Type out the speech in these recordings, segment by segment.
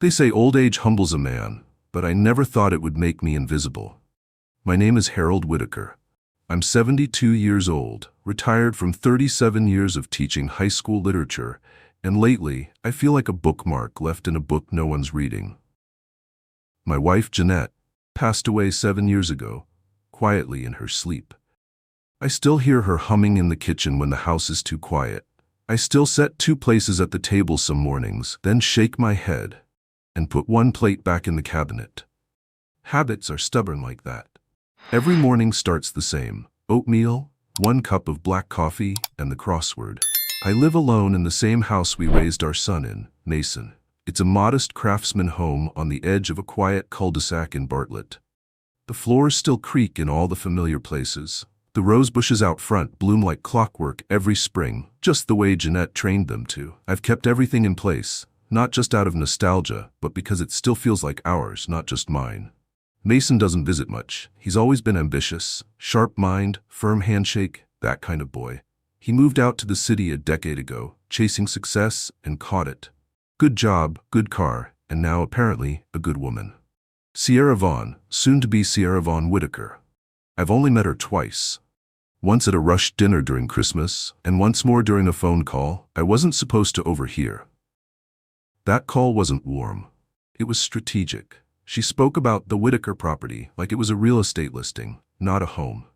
They say old age humbles a man, but I never thought it would make me invisible. My name is Harold Whitaker. I'm 72 years old, retired from 37 years of teaching high school literature, and lately I feel like a bookmark left in a book no one's reading. My wife, Jeanette, passed away 7 years ago, quietly in her sleep. I still hear her humming in the kitchen when the house is too quiet. I still set 2 places at the table some mornings, then shake my head and put 1 plate back in the cabinet. Habits are stubborn like that. Every morning starts the same: oatmeal, 1 cup of black coffee, and the crossword. I live alone in the same house we raised our son in, Mason. It's a modest craftsman home on the edge of a quiet cul-de-sac in Bartlett. The floors still creak in all the familiar places. The rose bushes out front bloom like clockwork every spring, just the way Jeanette trained them to. I've kept everything in place, not just out of nostalgia, but because it still feels like ours, not just mine. Mason doesn't visit much. He's always been ambitious, sharp mind, firm handshake, that kind of boy. He moved out to the city a decade ago, chasing success, and caught it. Good job, good car, and now apparently a good woman. Sierra Vaughn, soon to be Sierra Vaughn Whitaker. I've only met her twice. Once at a rushed dinner during Christmas, and once more during a phone call I wasn't supposed to overhear. That call wasn't warm. It was strategic. She spoke about the Whitaker property like it was a real estate listing, not a home.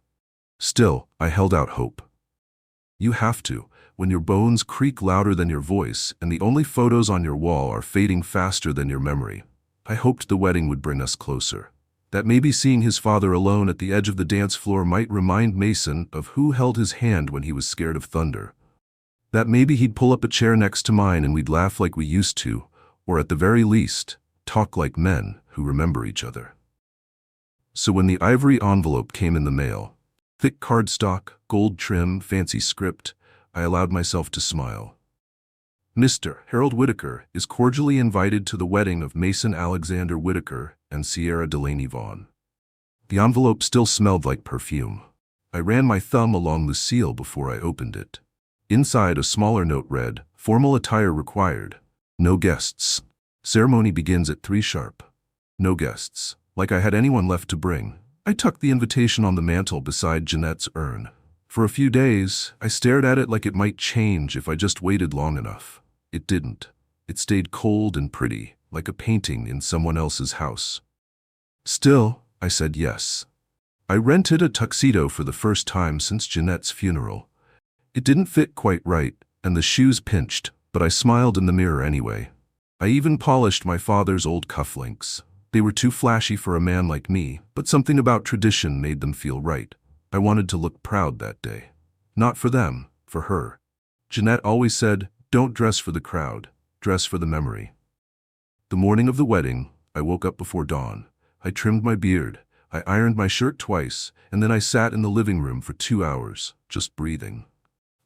Still, I held out hope. You have to, when your bones creak louder than your voice and the only photos on your wall are fading faster than your memory. I hoped the wedding would bring us closer. That maybe seeing his father alone at the edge of the dance floor might remind Mason of who held his hand when he was scared of thunder. That maybe he'd pull up a chair next to mine and we'd laugh like we used to, or at the very least, talk like men who remember each other. So when the ivory envelope came in the mail, thick cardstock, gold trim, fancy script, I allowed myself to smile. Mr. Harold Whitaker is cordially invited to the wedding of Mason Alexander Whitaker and Sierra Delaney Vaughn. The envelope still smelled like perfume. I ran my thumb along the seal before I opened it. Inside, a smaller note read, "Formal attire required. No guests. Ceremony begins at 3 sharp." No guests. Like I had anyone left to bring. I tucked the invitation on the mantel beside Jeanette's urn. For a few days, I stared at it like it might change if I just waited long enough. It didn't. It stayed cold and pretty, like a painting in someone else's house. Still, I said yes. I rented a tuxedo for the first time since Jeanette's funeral. It didn't fit quite right, and the shoes pinched, but I smiled in the mirror anyway. I even polished my father's old cufflinks. They were too flashy for a man like me, but something about tradition made them feel right. I wanted to look proud that day. Not for them, for her. Jeanette always said, "Don't dress for the crowd, dress for the memory." The morning of the wedding, I woke up before dawn. I trimmed my beard, I ironed my shirt twice, and then I sat in the living room for 2 hours, just breathing.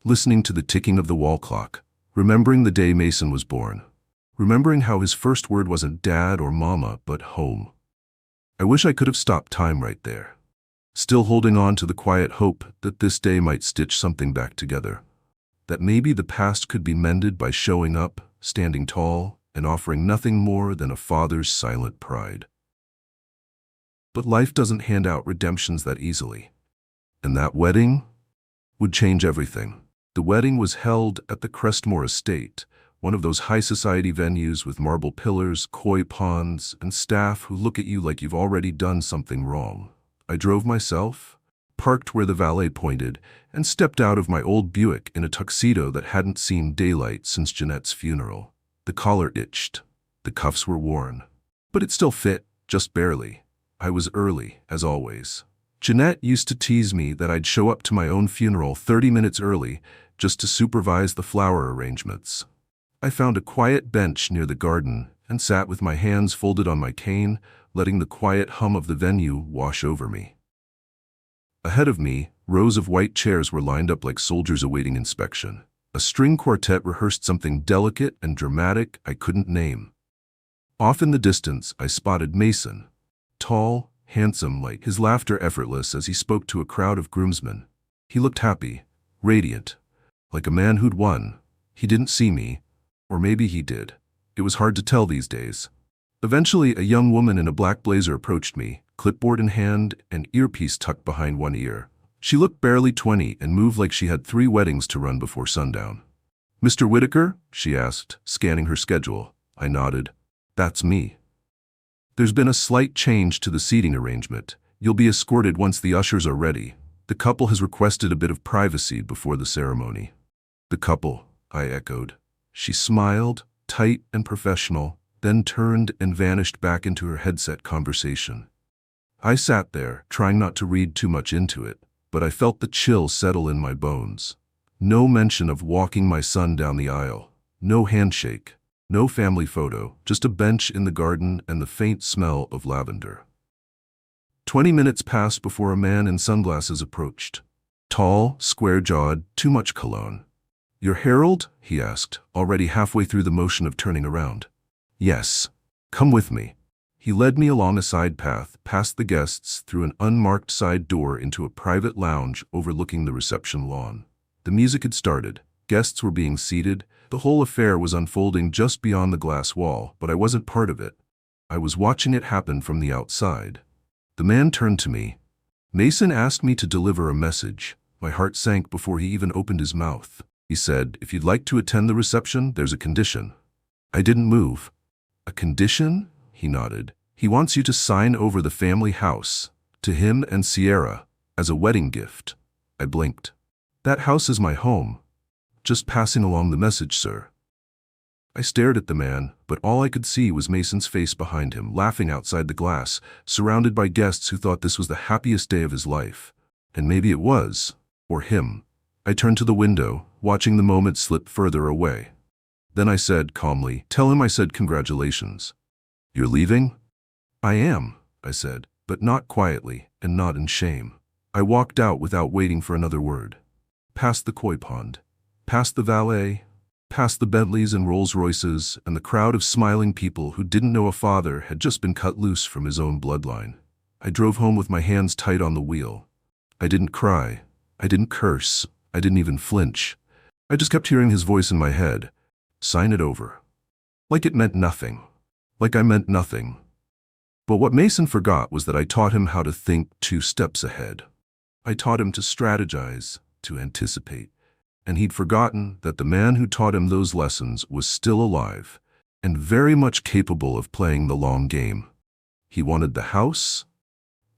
Listening to the ticking of the wall clock, remembering the day Mason was born. Remembering how his first word wasn't dad or mama, but home. I wish I could have stopped time right there. Still holding on to the quiet hope that this day might stitch something back together. That maybe the past could be mended by showing up, standing tall, and offering nothing more than a father's silent pride. But life doesn't hand out redemptions that easily. And that wedding would change everything. The wedding was held at the Crestmore Estate, one of those high society venues with marble pillars, koi ponds, and staff who look at you like you've already done something wrong. I drove myself, parked where the valet pointed, and stepped out of my old Buick in a tuxedo that hadn't seen daylight since Jeanette's funeral. The collar itched. The cuffs were worn. But it still fit, just barely. I was early, as always. Jeanette used to tease me that I'd show up to my own funeral 30 minutes early just to supervise the flower arrangements. I found a quiet bench near the garden and sat with my hands folded on my cane, letting the quiet hum of the venue wash over me. Ahead of me, rows of white chairs were lined up like soldiers awaiting inspection. A string quartet rehearsed something delicate and dramatic I couldn't name. Off in the distance, I spotted Mason. Tall, handsome, light, his laughter effortless as he spoke to a crowd of groomsmen. He looked happy, radiant, like a man who'd won. He didn't see me, or maybe he did. It was hard to tell these days. Eventually, a young woman in a black blazer approached me, clipboard in hand and earpiece tucked behind one ear. She looked barely 20 and moved like she had 3 weddings to run before sundown. "Mr. Whitaker?" she asked, scanning her schedule. I nodded. "That's me." "There's been a slight change to the seating arrangement. You'll be escorted once the ushers are ready. The couple has requested a bit of privacy before the ceremony." "The couple," I echoed. She smiled, tight and professional, then turned and vanished back into her headset conversation. I sat there, trying not to read too much into it, but I felt the chill settle in my bones. No mention of walking my son down the aisle. No handshake. No family photo, just a bench in the garden and the faint smell of lavender. 20 minutes passed before a man in sunglasses approached. Tall, square-jawed, too much cologne. "You're Harold?" he asked, already halfway through the motion of turning around. "Yes. Come with me." He led me along a side path, past the guests, through an unmarked side door into a private lounge overlooking the reception lawn. The music had started. Guests were being seated. The whole affair was unfolding just beyond the glass wall, but I wasn't part of it. I was watching it happen from the outside. The man turned to me. "Mason asked me to deliver a message." My heart sank before he even opened his mouth. He said, "If you'd like to attend the reception, there's a condition." I didn't move. "A condition?" He nodded. "He wants you to sign over the family house, to him and Sierra, as a wedding gift." I blinked. "That house is my home. Just passing along the message, sir." I stared at the man, but all I could see was Mason's face behind him, laughing outside the glass, surrounded by guests who thought this was the happiest day of his life. And maybe it was. Or him. I turned to the window, watching the moment slip further away. Then I said calmly, "Tell him I said congratulations." "You're leaving?" "I am," I said, but not quietly and not in shame. I walked out without waiting for another word. Past the koi pond. Past the valet, past the Bentleys and Rolls-Royces, and the crowd of smiling people who didn't know a father had just been cut loose from his own bloodline. I drove home with my hands tight on the wheel. I didn't cry. I didn't curse. I didn't even flinch. I just kept hearing his voice in my head. "Sign it over." Like it meant nothing. Like I meant nothing. But what Mason forgot was that I taught him how to think 2 steps ahead. I taught him to strategize, to anticipate. And he'd forgotten that the man who taught him those lessons was still alive and very much capable of playing the long game. He wanted the house?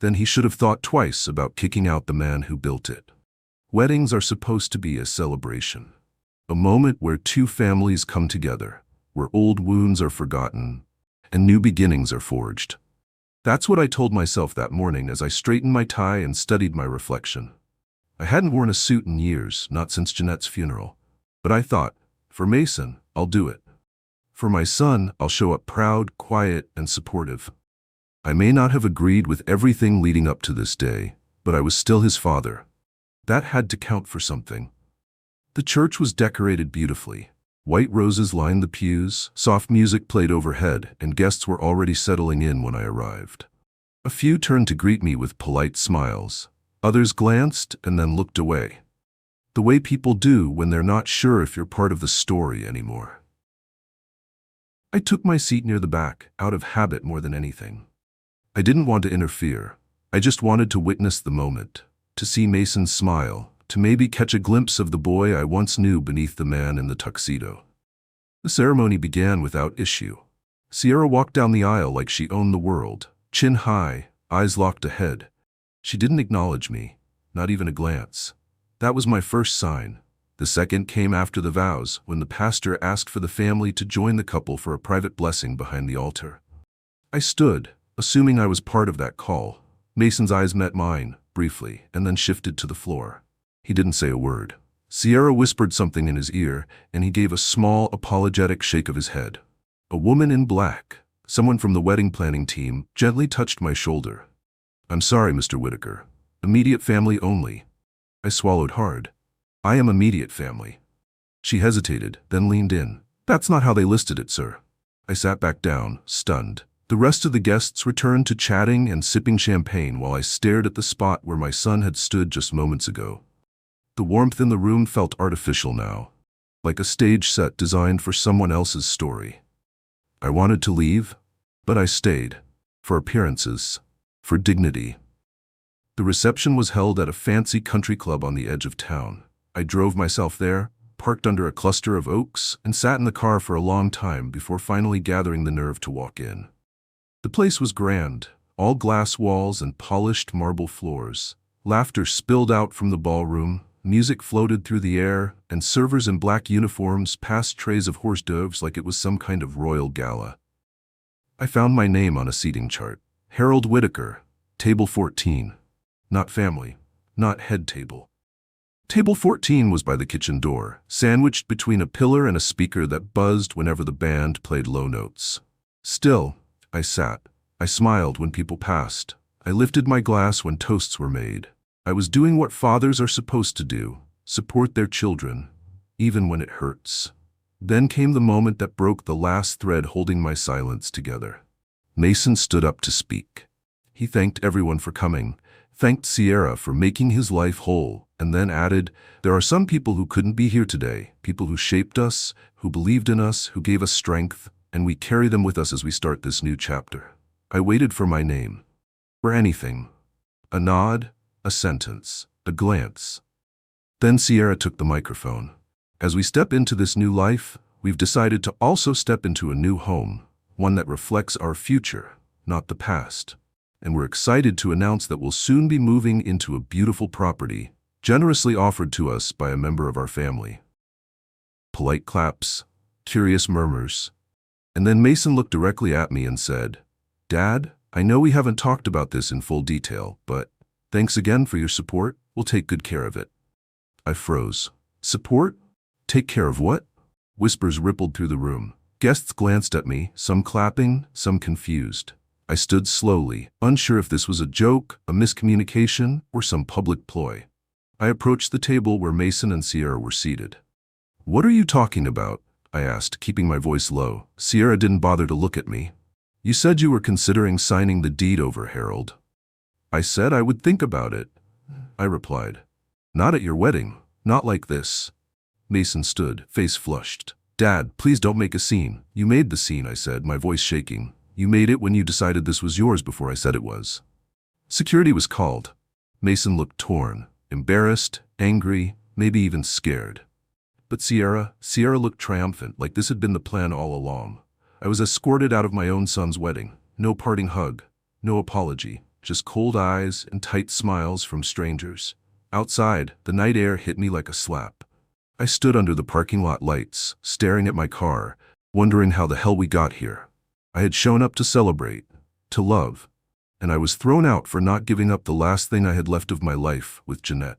Then he should have thought twice about kicking out the man who built it. Weddings are supposed to be a celebration, a moment where 2 families come together, where old wounds are forgotten and new beginnings are forged. That's what I told myself that morning as I straightened my tie and studied my reflection. I hadn't worn a suit in years, not since Jeanette's funeral. But I thought, for Mason, I'll do it. For my son, I'll show up proud, quiet, and supportive. I may not have agreed with everything leading up to this day, but I was still his father. That had to count for something. The church was decorated beautifully. White roses lined the pews, soft music played overhead, and guests were already settling in when I arrived. A few turned to greet me with polite smiles. Others glanced and then looked away. The way people do when they're not sure if you're part of the story anymore. I took my seat near the back, out of habit more than anything. I didn't want to interfere. I just wanted to witness the moment, to see Mason smile, to maybe catch a glimpse of the boy I once knew beneath the man in the tuxedo. The ceremony began without issue. Sierra walked down the aisle like she owned the world, chin high, eyes locked ahead. She didn't acknowledge me, not even a glance. That was my first sign. The second came after the vows, when the pastor asked for the family to join the couple for a private blessing behind the altar. I stood, assuming I was part of that call. Mason's eyes met mine, briefly, and then shifted to the floor. He didn't say a word. Sierra whispered something in his ear, and he gave a small, apologetic shake of his head. A woman in black, someone from the wedding planning team, gently touched my shoulder. "I'm sorry, Mr. Whitaker. Immediate family only." I swallowed hard. "I am immediate family." She hesitated, then leaned in. "That's not how they listed it, sir." I sat back down, stunned. The rest of the guests returned to chatting and sipping champagne while I stared at the spot where my son had stood just moments ago. The warmth in the room felt artificial now, like a stage set designed for someone else's story. I wanted to leave, But I stayed. For appearances. For dignity. The reception was held at a fancy country club on the edge of town. I drove myself there, parked under a cluster of oaks, and sat in the car for a long time before finally gathering the nerve to walk in. The place was grand, all glass walls and polished marble floors. Laughter spilled out from the ballroom, music floated through the air, and servers in black uniforms passed trays of hors d'oeuvres like it was some kind of royal gala. I found my name on a seating chart. Harold Whitaker, table 14. Not family, not head table. Table 14 was by the kitchen door, sandwiched between a pillar and a speaker that buzzed whenever the band played low notes. Still, I sat. I smiled when people passed. I lifted my glass when toasts were made. I was doing what fathers are supposed to do, support their children, even when it hurts. Then came the moment that broke the last thread holding my silence together. Mason stood up to speak. He thanked everyone for coming, thanked Sierra for making his life whole, and then added, "There are some people who couldn't be here today, people who shaped us, who believed in us, who gave us strength, and we carry them with us as we start this new chapter." I waited for my name. For anything. A nod, a sentence, a glance. Then Sierra took the microphone. As we step into this new life, we've decided to also step into a new home, one that reflects our future, not the past. And we're excited to announce that we'll soon be moving into a beautiful property, generously offered to us by a member of our family. Polite claps, curious murmurs. And then Mason looked directly at me and said, "Dad, I know we haven't talked about this in full detail, but thanks again for your support. We'll take good care of it." I froze. Support? Take care of what? Whispers rippled through the room. Guests glanced at me, some clapping, some confused. I stood slowly, unsure if this was a joke, a miscommunication, or some public ploy. I approached the table where Mason and Sierra were seated. "What are you talking about?" I asked, keeping my voice low. Sierra didn't bother to look at me. "You said you were considering signing the deed over, Harold." "I said I would think about it," I replied. "Not at your wedding, not like this." Mason stood, face flushed. "Dad, please don't make a scene." "You made the scene," I said, my voice shaking. "You made it when you decided this was yours before I said it was." Security was called. Mason looked torn, embarrassed, angry, maybe even scared. But Sierra looked triumphant, like this had been the plan all along. I was escorted out of my own son's wedding. No parting hug, no apology, just cold eyes and tight smiles from strangers. Outside, the night air hit me like a slap. I stood under the parking lot lights, staring at my car, wondering how the hell we got here. I had shown up to celebrate, to love, and I was thrown out for not giving up the last thing I had left of my life with Jeanette.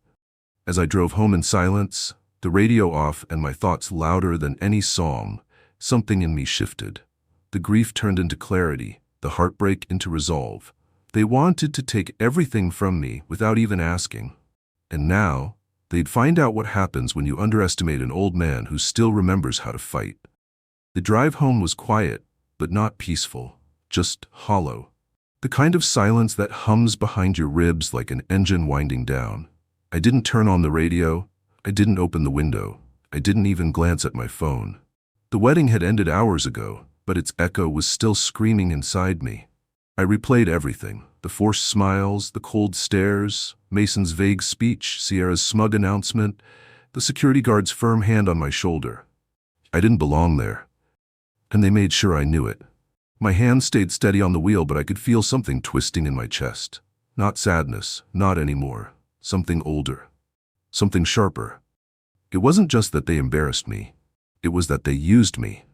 As I drove home in silence, the radio off and my thoughts louder than any song, something in me shifted. The grief turned into clarity, the heartbreak into resolve. They wanted to take everything from me without even asking. And now, they'd find out what happens when you underestimate an old man who still remembers how to fight. The drive home was quiet, but not peaceful, just hollow. The kind of silence that hums behind your ribs like an engine winding down. I didn't turn on the radio. I didn't open the window. I didn't even glance at my phone. The wedding had ended hours ago, but its echo was still screaming inside me. I replayed everything. The forced smiles, the cold stares, Mason's vague speech, Sierra's smug announcement, the security guard's firm hand on my shoulder. I didn't belong there. And they made sure I knew it. My hand stayed steady on the wheel, but I could feel something twisting in my chest. Not sadness, not anymore. Something older. Something sharper. It wasn't just that they embarrassed me. It was that they used me.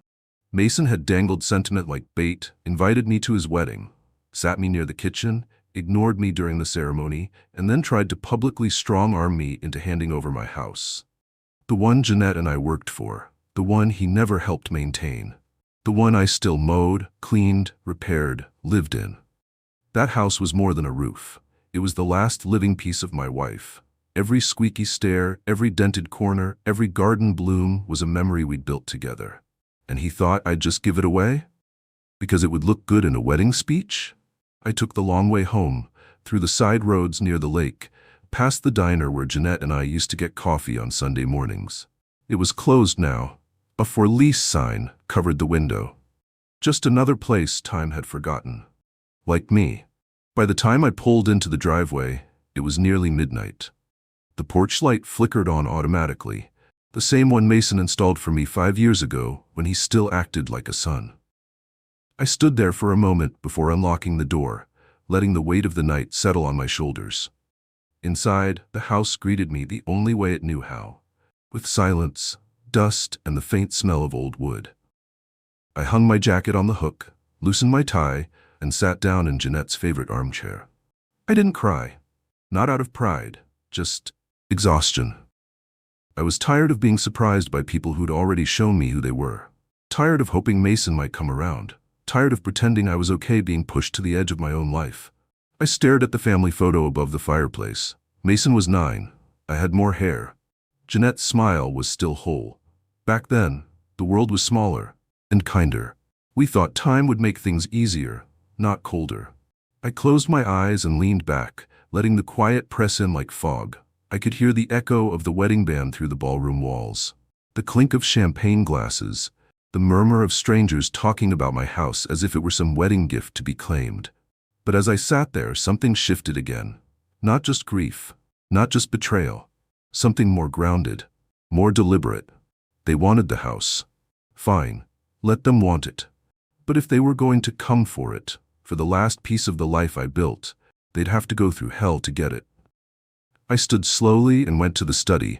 Mason had dangled sentiment like bait, invited me to his wedding, sat me near the kitchen, ignored me during the ceremony, and then tried to publicly strong-arm me into handing over my house. The one Jeanette and I worked for. The one he never helped maintain. The one I still mowed, cleaned, repaired, lived in. That house was more than a roof. It was the last living piece of my wife. Every squeaky stair, every dented corner, every garden bloom was a memory we'd built together. And he thought I'd just give it away? Because it would look good in a wedding speech? I took the long way home, through the side roads near the lake, past the diner where Jeanette and I used to get coffee on Sunday mornings. It was closed now. A for lease sign covered the window. Just another place time had forgotten. Like me. By the time I pulled into the driveway, it was nearly midnight. The porch light flickered on automatically, the same one Mason installed for me 5 years ago when he still acted like a son. I stood there for a moment before unlocking the door, letting the weight of the night settle on my shoulders. Inside, the house greeted me the only way it knew how, with silence, dust, and the faint smell of old wood. I hung my jacket on the hook, loosened my tie, and sat down in Jeanette's favorite armchair. I didn't cry, not out of pride, just exhaustion. I was tired of being surprised by people who'd already shown me who they were. Tired of hoping Mason might come around. Tired of pretending I was okay being pushed to the edge of my own life. I stared at the family photo above the fireplace. Mason was 9. I had more hair. Jeanette's smile was still whole. Back then, the world was smaller and kinder. We thought time would make things easier, not colder. I closed my eyes and leaned back, letting the quiet press in like fog. I could hear the echo of the wedding band through the ballroom walls, the clink of champagne glasses, the murmur of strangers talking about my house as if it were some wedding gift to be claimed. But as I sat there, something shifted again. Not just grief, not just betrayal, something more grounded, more deliberate. They wanted the house. Fine, let them want it. But if they were going to come for it, for the last piece of the life I built, they'd have to go through hell to get it. I stood slowly and went to the study.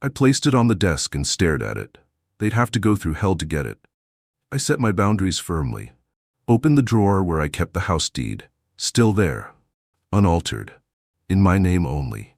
I placed it on the desk and stared at it. They'd have to go through hell to get it. I set my boundaries firmly. Opened the drawer where I kept the house deed. Still there. Unaltered. In my name only.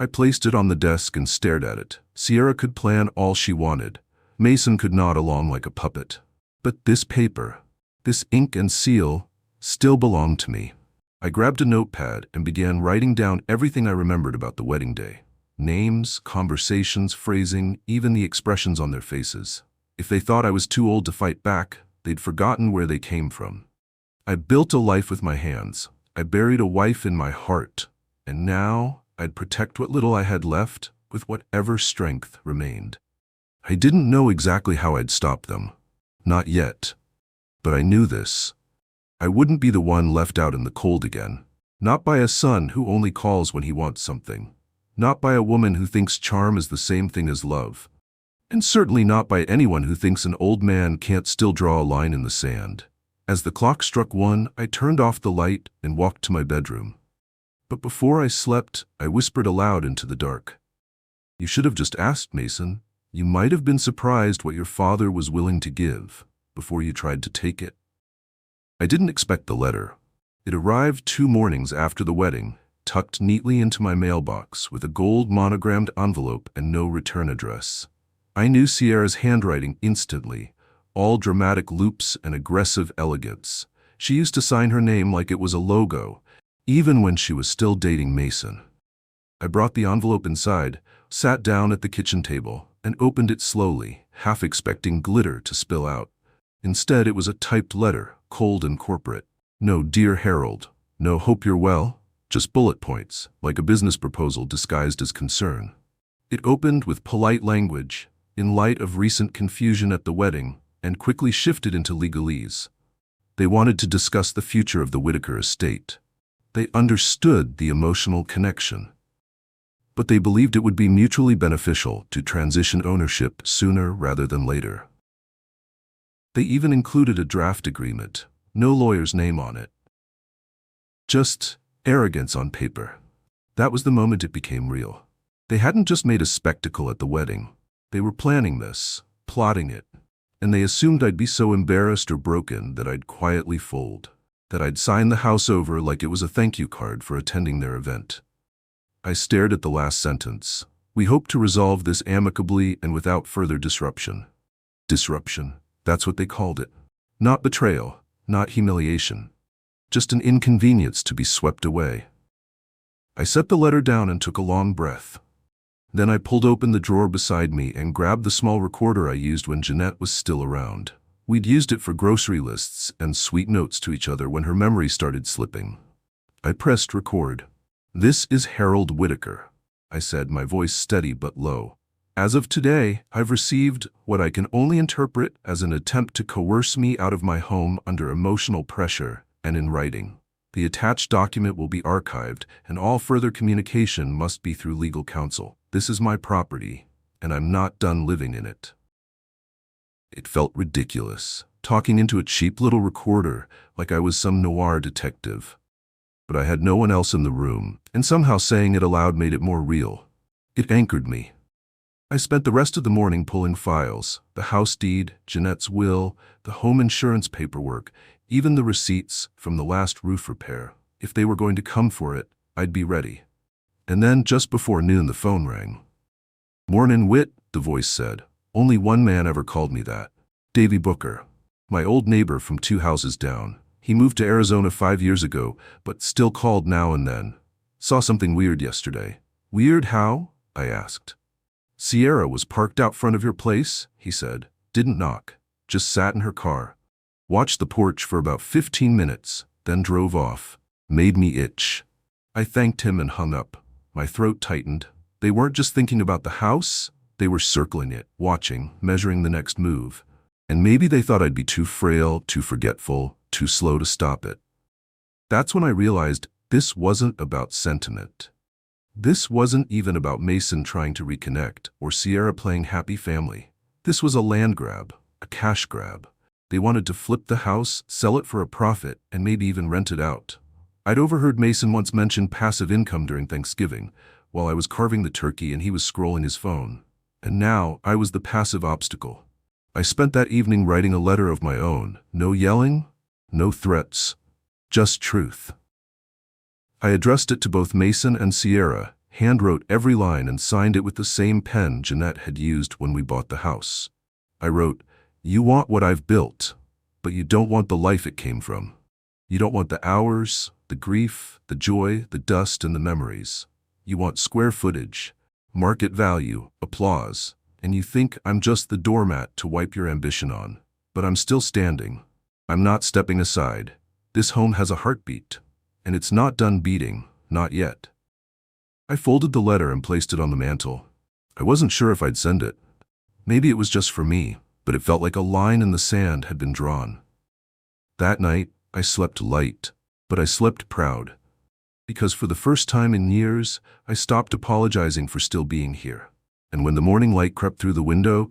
I placed it on the desk and stared at it. Sierra could plan all she wanted. Mason could nod along like a puppet. But this paper, this ink and seal, still belonged to me. I grabbed a notepad and began writing down everything I remembered about the wedding day. Names, conversations, phrasing, even the expressions on their faces. If they thought I was too old to fight back, they'd forgotten where they came from. I built a life with my hands. I buried a wife in my heart. And now I'd protect what little I had left with whatever strength remained. I didn't know exactly how I'd stop them. Not yet. But I knew this. I wouldn't be the one left out in the cold again. Not by a son who only calls when he wants something. Not by a woman who thinks charm is the same thing as love. And certainly not by anyone who thinks an old man can't still draw a line in the sand. As the clock struck 1, I turned off the light and walked to my bedroom. But before I slept, I whispered aloud into the dark. You should have just asked, Mason. You might have been surprised what your father was willing to give before you tried to take it. I didn't expect the letter. It arrived 2 mornings after the wedding, tucked neatly into my mailbox with a gold monogrammed envelope and no return address. I knew Sierra's handwriting instantly, all dramatic loops and aggressive elegance. She used to sign her name like it was a logo, even when she was still dating Mason. I brought the envelope inside, sat down at the kitchen table, and opened it slowly, half expecting glitter to spill out. Instead, it was a typed letter, cold and corporate. No "Dear Harold," no "Hope you're well," just bullet points, like a business proposal disguised as concern. It opened with polite language, in light of recent confusion at the wedding, and quickly shifted into legalese. They wanted to discuss the future of the Whitaker estate. They understood the emotional connection. But they believed it would be mutually beneficial to transition ownership sooner rather than later. They even included a draft agreement, no lawyer's name on it. Just arrogance on paper. That was the moment it became real. They hadn't just made a spectacle at the wedding. They were planning this, plotting it. And they assumed I'd be so embarrassed or broken that I'd quietly fold, that I'd sign the house over like it was a thank you card for attending their event. I stared at the last sentence. We hope to resolve this amicably and without further disruption. Disruption, that's what they called it. Not betrayal, not humiliation. Just an inconvenience to be swept away. I set the letter down and took a long breath. Then I pulled open the drawer beside me and grabbed the small recorder I used when Jeanette was still around. We'd used it for grocery lists and sweet notes to each other when her memory started slipping. I pressed record. "This is Harold Whitaker," I said, my voice steady but low. As of today, I've received what I can only interpret as an attempt to coerce me out of my home under emotional pressure and in writing. The attached document will be archived, and all further communication must be through legal counsel. This is my property, and I'm not done living in it. It felt ridiculous, talking into a cheap little recorder like I was some noir detective. But I had no one else in the room, and somehow saying it aloud made it more real. It anchored me. I spent the rest of the morning pulling files, the house deed, Jeanette's will, the home insurance paperwork, even the receipts from the last roof repair. If they were going to come for it, I'd be ready. And then, just before noon, the phone rang. "Mornin', Whit," the voice said. Only one man ever called me that. Davy Booker, my old neighbor from 2 houses down. He moved to Arizona 5 years ago, but still called now and then. "Saw something weird yesterday." "Weird how?" I asked. "Sierra was parked out front of your place," he said. "Didn't knock, just sat in her car. Watched the porch for about 15 minutes, then drove off. Made me itch." I thanked him and hung up. My throat tightened. They weren't just thinking about the house, they were circling it, watching, measuring the next move. And maybe they thought I'd be too frail, too forgetful, too slow to stop it. That's when I realized this wasn't about sentiment. This wasn't even about Mason trying to reconnect or Sierra playing happy family. This was a land grab, a cash grab. They wanted to flip the house, sell it for a profit, and maybe even rent it out. I'd overheard Mason once mention passive income during Thanksgiving, while I was carving the turkey and he was scrolling his phone. And now I was the passive obstacle. I spent that evening writing a letter of my own. No yelling, no threats, just truth. I addressed it to both Mason and Sierra, handwrote every line and signed it with the same pen Jeanette had used when we bought the house. I wrote, "You want what I've built, but you don't want the life it came from. You don't want the hours, the grief, the joy, the dust, and the memories. You want square footage, market value, applause, and you think I'm just the doormat to wipe your ambition on. But I'm still standing. I'm not stepping aside. This home has a heartbeat, and it's not done beating, not yet." I folded the letter and placed it on the mantel. I wasn't sure if I'd send it. Maybe it was just for me, but it felt like a line in the sand had been drawn. That night, I slept light, but I slept proud. Because for the first time in years, I stopped apologizing for still being here. And when the morning light crept through the window,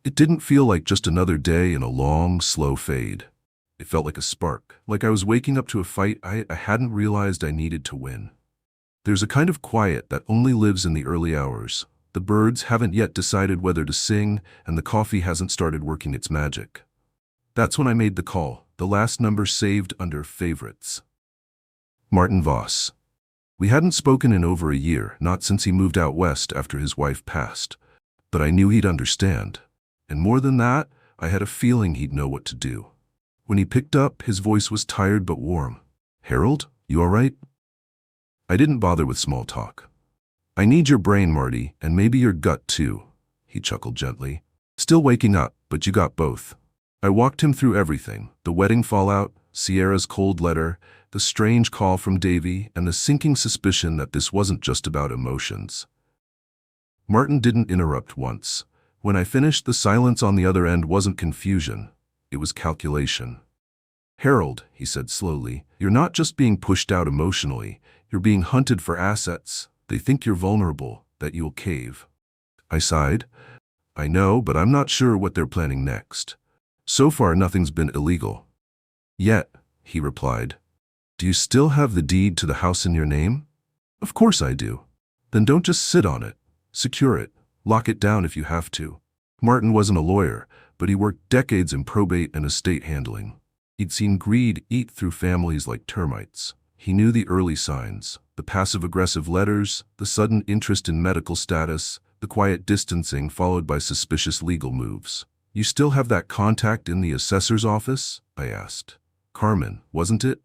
it didn't feel like just another day in a long, slow fade. It felt like a spark, like I was waking up to a fight I hadn't realized I needed to win. There's a kind of quiet that only lives in the early hours. The birds haven't yet decided whether to sing, and the coffee hasn't started working its magic. That's when I made the call, the last number saved under favorites. Martin Voss. We hadn't spoken in over a year, not since he moved out west after his wife passed. But I knew he'd understand. And more than that, I had a feeling he'd know what to do. When he picked up, his voice was tired but warm. "Harold, you all right?" I didn't bother with small talk. "I need your brain, Marty, and maybe your gut too," he chuckled gently. "Still waking up, but you got both." I walked him through everything, the wedding fallout, Sierra's cold letter, the strange call from Davy, and the sinking suspicion that this wasn't just about emotions. Martin didn't interrupt once. When I finished, the silence on the other end wasn't confusion. It was calculation. "Harold," he said slowly, "you're not just being pushed out emotionally. You're being hunted for assets. They think you're vulnerable, that you'll cave." I sighed. "I know, but I'm not sure what they're planning next. So far, nothing's been illegal." "Yet," he replied. "Do you still have the deed to the house in your name?" "Of course I do." "Then don't just sit on it. Secure it. Lock it down if you have to." Martin wasn't a lawyer, but he worked decades in probate and estate handling. He'd seen greed eat through families like termites. He knew the early signs, the passive-aggressive letters, the sudden interest in medical status, the quiet distancing followed by suspicious legal moves. "You still have that contact in the assessor's office?" I asked. "Carmen, wasn't it?"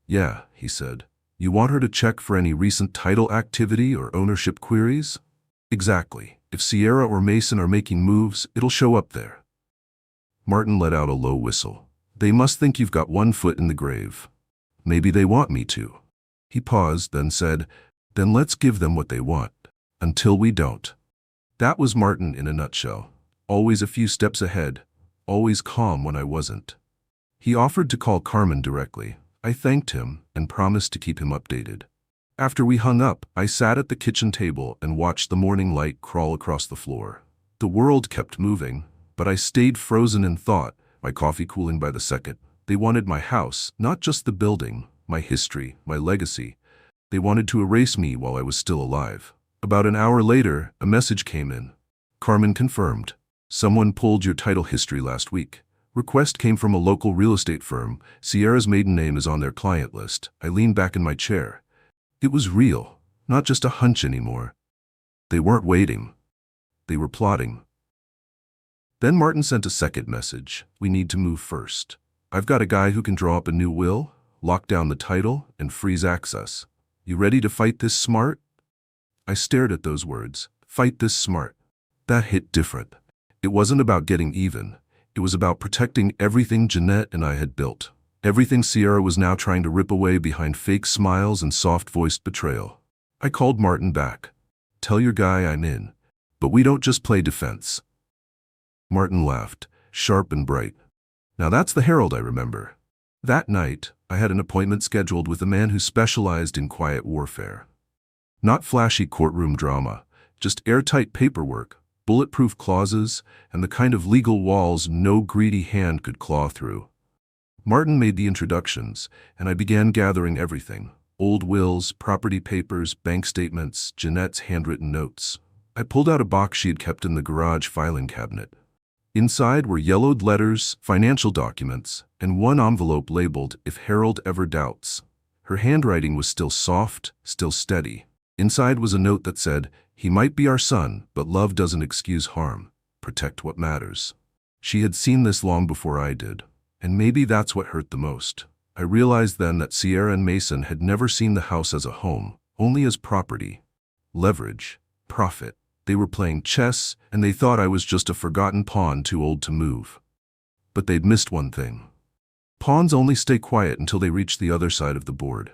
"Yeah," he said. "You want her to check for any recent title activity or ownership queries?" "Exactly. If Sierra or Mason are making moves, it'll show up there." Martin let out a low whistle. "They must think you've got one foot in the grave. Maybe they want me to." He paused, then said, "Then let's give them what they want. Until we don't." That was Martin in a nutshell. Always a few steps ahead, always calm when I wasn't. He offered to call Carmen directly. I thanked him and promised to keep him updated. After we hung up, I sat at the kitchen table and watched the morning light crawl across the floor. The world kept moving, but I stayed frozen in thought, my coffee cooling by the second. They wanted my house, not just the building, my history, my legacy. They wanted to erase me while I was still alive. About an hour later, a message came in. Carmen confirmed. Someone pulled your title history last week. Request came from a local real estate firm. Sierra's maiden name is on their client list. I leaned back in my chair. It was real, not just a hunch anymore. They weren't waiting. They were plotting. Then Martin sent a second message. We need to move first. I've got a guy who can draw up a new will, lock down the title, and freeze access. You ready to fight this smart? I stared at those words. Fight this smart. That hit different. It wasn't about getting even. It was about protecting everything Jeanette and I had built. Everything Sierra was now trying to rip away behind fake smiles and soft-voiced betrayal. I called Martin back. Tell your guy I'm in. But we don't just play defense. Martin laughed, sharp and bright. Now that's the Herald I remember. That night, I had an appointment scheduled with a man who specialized in quiet warfare. Not flashy courtroom drama, just airtight paperwork, bulletproof clauses, and the kind of legal walls no greedy hand could claw through. Martin made the introductions, and I began gathering everything. Old wills, property papers, bank statements, Jeanette's handwritten notes. I pulled out a box she had kept in the garage filing cabinet. Inside were yellowed letters, financial documents, and one envelope labeled, "If Harold ever doubts." Her handwriting was still soft, still steady. Inside was a note that said, "He might be our son, but love doesn't excuse harm. Protect what matters." She had seen this long before I did, and maybe that's what hurt the most. I realized then that Sierra and Mason had never seen the house as a home, only as property. Leverage, profit. They were playing chess, and they thought I was just a forgotten pawn too old to move. But they'd missed one thing. Pawns only stay quiet until they reach the other side of the board.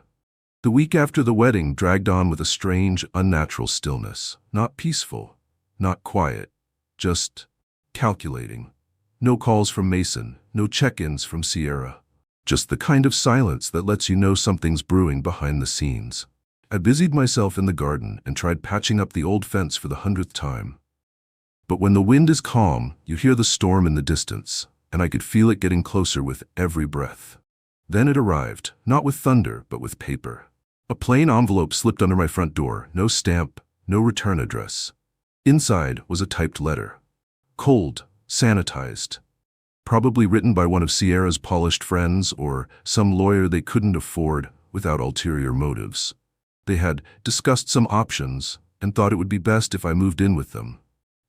The week after the wedding dragged on with a strange, unnatural stillness. Not peaceful, not quiet, just calculating. No calls from Mason, no check-ins from Sierra. Just the kind of silence that lets you know something's brewing behind the scenes. I busied myself in the garden and tried patching up the old fence for the 100th time. But when the wind is calm, you hear the storm in the distance, and I could feel it getting closer with every breath. Then it arrived, not with thunder, but with paper. A plain envelope slipped under my front door, no stamp, no return address. Inside was a typed letter. Cold, sanitized. Probably written by one of Sierra's polished friends or some lawyer they couldn't afford without ulterior motives. They had discussed some options and thought it would be best if I moved in with them,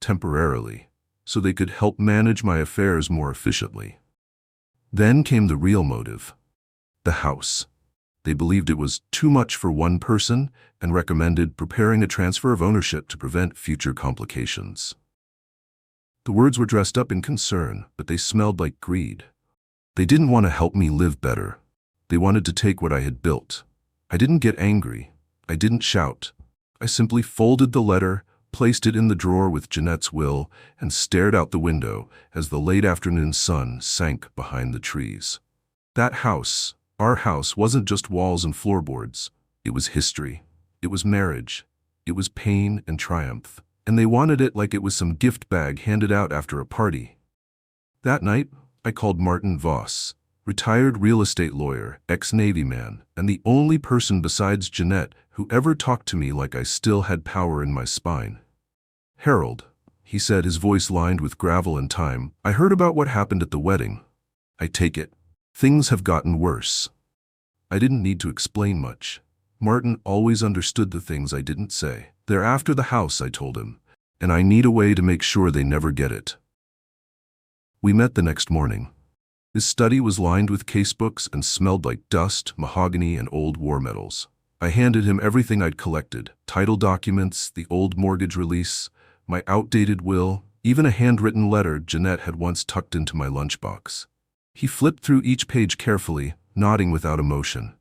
temporarily, so they could help manage my affairs more efficiently. Then came the real motive. The house. They believed it was too much for one person and recommended preparing a transfer of ownership to prevent future complications. The words were dressed up in concern, but they smelled like greed. They didn't want to help me live better. They wanted to take what I had built. I didn't get angry. I didn't shout. I simply folded the letter, placed it in the drawer with Jeanette's will, and stared out the window as the late afternoon sun sank behind the trees. That house, our house, wasn't just walls and floorboards. It was history. It was marriage. It was pain and triumph. And they wanted it like it was some gift bag handed out after a party. That night, I called Martin Voss, retired real estate lawyer, ex-Navy man, and the only person besides Jeanette who ever talked to me like I still had power in my spine. "Harold," he said, his voice lined with gravel and time, "I heard about what happened at the wedding. I take it. Things have gotten worse." I didn't need to explain much. Martin always understood the things I didn't say. "They're after the house," I told him, "and I need a way to make sure they never get it." We met the next morning. His study was lined with casebooks and smelled like dust, mahogany, and old war medals. I handed him everything I'd collected: title documents, the old mortgage release, my outdated will, even a handwritten letter Jeanette had once tucked into my lunchbox. He flipped through each page carefully, nodding without emotion.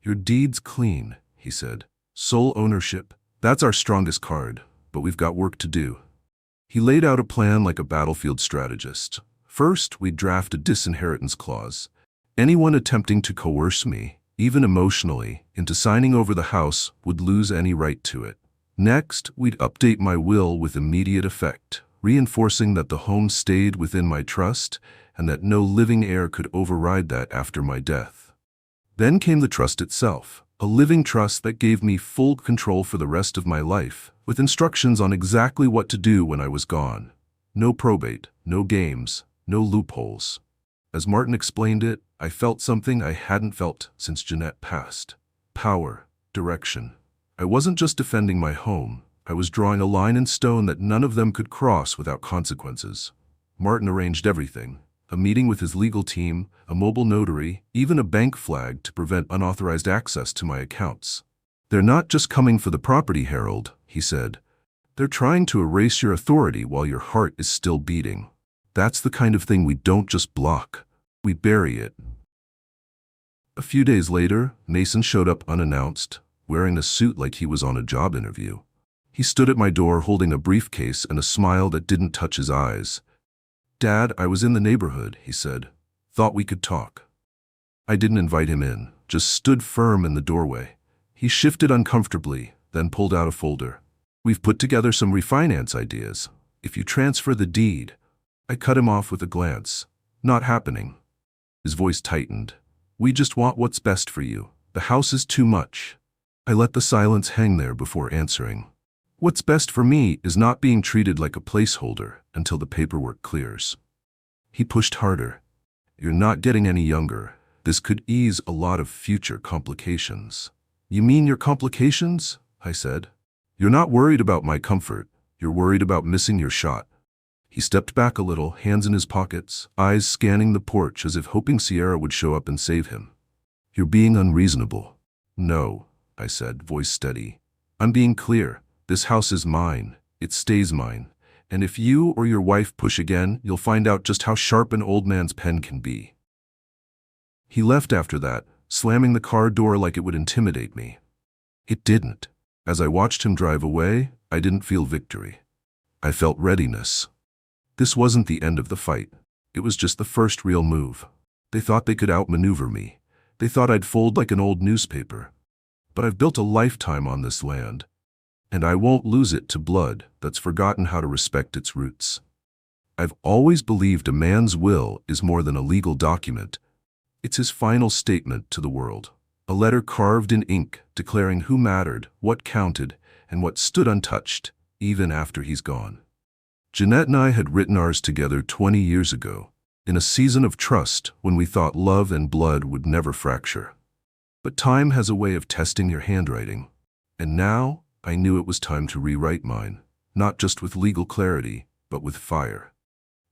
"Your deed's clean," he said. "Sole ownership. That's our strongest card, but we've got work to do." He laid out a plan like a battlefield strategist. First, we'd draft a disinheritance clause. Anyone attempting to coerce me, even emotionally, into signing over the house would lose any right to it. Next, we'd update my will with immediate effect, reinforcing that the home stayed within my trust and that no living heir could override that after my death. Then came the trust itself, a living trust that gave me full control for the rest of my life, with instructions on exactly what to do when I was gone. No probate, no games, no loopholes. As Martin explained it, I felt something I hadn't felt since Jeanette passed. Power, direction. I wasn't just defending my home, I was drawing a line in stone that none of them could cross without consequences. Martin arranged everything. A meeting with his legal team, a mobile notary, even a bank flag to prevent unauthorized access to my accounts. "They're not just coming for the property, Harold," he said. "They're trying to erase your authority while your heart is still beating. That's the kind of thing we don't just block, we bury it." A few days later, Mason showed up unannounced, wearing a suit like he was on a job interview. He stood at my door holding a briefcase and a smile that didn't touch his eyes. "Dad, I was in the neighborhood," he said. "Thought we could talk." I didn't invite him in, just stood firm in the doorway. He shifted uncomfortably, then pulled out a folder. "We've put together some refinance ideas. If you transfer the deed." I cut him off with a glance. "Not happening." His voice tightened. "We just want what's best for you. The house is too much." I let the silence hang there before answering. "What's best for me is not being treated like a placeholder until the paperwork clears." He pushed harder. "You're not getting any younger. This could ease a lot of future complications." "You mean your complications?" I said. "You're not worried about my comfort. You're worried about missing your shot." He stepped back a little, hands in his pockets, eyes scanning the porch as if hoping Sierra would show up and save him. "You're being unreasonable." "No," I said, voice steady. "I'm being clear. This house is mine. It stays mine. And if you or your wife push again, you'll find out just how sharp an old man's pen can be." He left after that, slamming the car door like it would intimidate me. It didn't. As I watched him drive away, I didn't feel victory. I felt readiness. This wasn't the end of the fight. It was just the first real move. They thought they could outmaneuver me. They thought I'd fold like an old newspaper. But I've built a lifetime on this land, and I won't lose it to blood that's forgotten how to respect its roots. I've always believed a man's will is more than a legal document. It's his final statement to the world. A letter carved in ink declaring who mattered, what counted, and what stood untouched, even after he's gone. Jeanette and I had written ours together 20 years ago, in a season of trust when we thought love and blood would never fracture. But time has a way of testing your handwriting, and now I knew it was time to rewrite mine, not just with legal clarity, but with fire.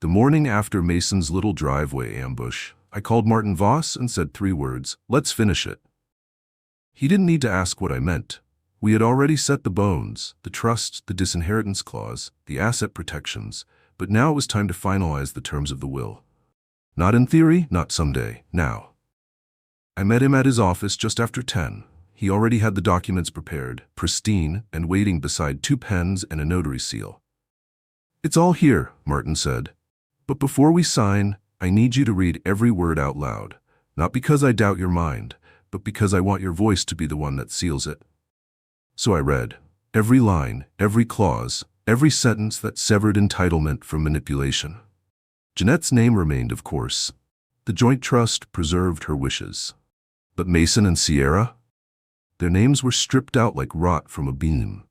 The morning after Mason's little driveway ambush, I called Martin Voss and said 3 words, "Let's finish it." He didn't need to ask what I meant. We had already set the bones, the trust, the disinheritance clause, the asset protections, but now it was time to finalize the terms of the will. Not in theory, not someday, now. I met him at his office just after 10. He already had the documents prepared, pristine, and waiting beside 2 pens and a notary seal. "It's all here," Martin said. "But before we sign, I need you to read every word out loud, not because I doubt your mind, but because I want your voice to be the one that seals it." So I read. Every line, every clause, every sentence that severed entitlement from manipulation. Jeanette's name remained, of course. The joint trust preserved her wishes. But Mason and Sierra? Their names were stripped out like rot from a beam.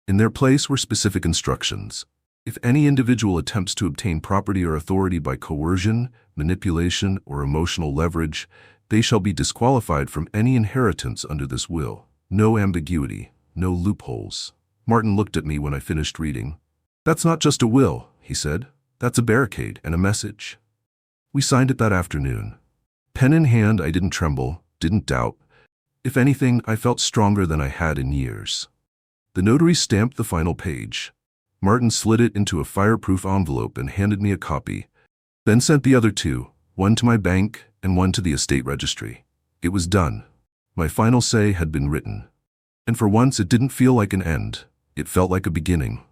In their place were specific instructions. If any individual attempts to obtain property or authority by coercion, manipulation, or emotional leverage, they shall be disqualified from any inheritance under this will. No ambiguity, no loopholes. Martin looked at me when I finished reading. "That's not just a will," he said. "That's a barricade and a message." We signed it that afternoon. Pen in hand, I didn't tremble, didn't doubt. If anything, I felt stronger than I had in years. The notary stamped the final page. Martin slid it into a fireproof envelope and handed me a copy, then sent the other 2, one to my bank and one to the estate registry. It was done. My final say had been written. And for once, it didn't feel like an end. It felt like a beginning.